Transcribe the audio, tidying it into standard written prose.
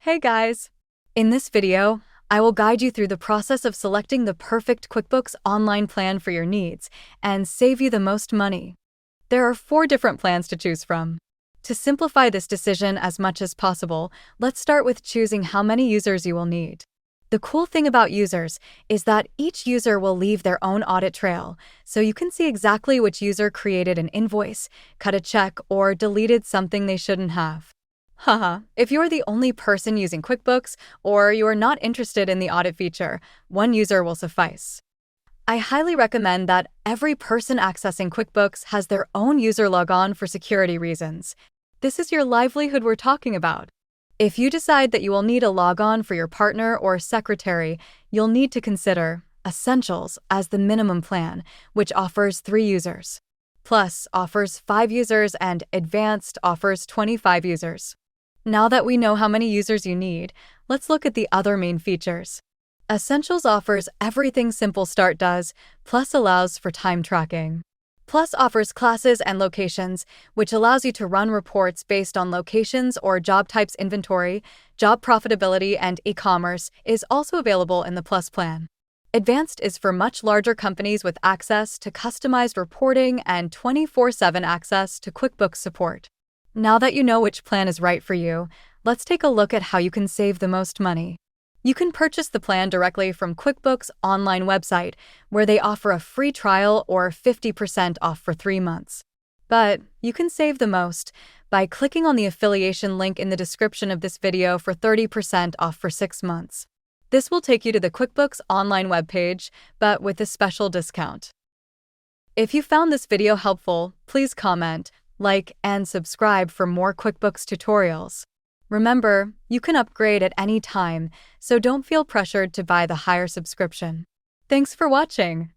Hey guys! In this video, I will guide you through the process of selecting the perfect QuickBooks online plan for your needs and save you the most money. There are 4 different plans to choose from. To simplify this decision as much as possible, let's start with choosing how many users you will need. The cool thing about users is that each user will leave their own audit trail, so you can see exactly which user created an invoice, cut a check, or deleted something they shouldn't have. Haha, if you're the only person using QuickBooks or you are not interested in the audit feature, one user will suffice. I highly recommend that every person accessing QuickBooks has their own user logon for security reasons. This is your livelihood we're talking about. If you decide that you will need a logon for your partner or secretary, you'll need to consider Essentials as the minimum plan, which offers 3 users. Plus offers 5 users and Advanced offers 25 users. Now that we know how many users you need, let's look at the other main features. Essentials offers everything Simple Start does, plus allows for time tracking. Plus offers classes and locations, which allows you to run reports based on locations or job types. Inventory, job profitability, and e-commerce is also available in the Plus plan. Advanced is for much larger companies with access to customized reporting and 24/7 access to QuickBooks support. Now that you know which plan is right for you, let's take a look at how you can save the most money. You can purchase the plan directly from QuickBooks' online website, where they offer a free trial or 50% off for 3 months. But you can save the most by clicking on the affiliation link in the description of this video for 30% off for 6 months. This will take you to the QuickBooks online webpage, but with a special discount. If you found this video helpful, please comment, like, and subscribe for more QuickBooks tutorials. Remember, you can upgrade at any time, so don't feel pressured to buy the higher subscription. Thanks for watching.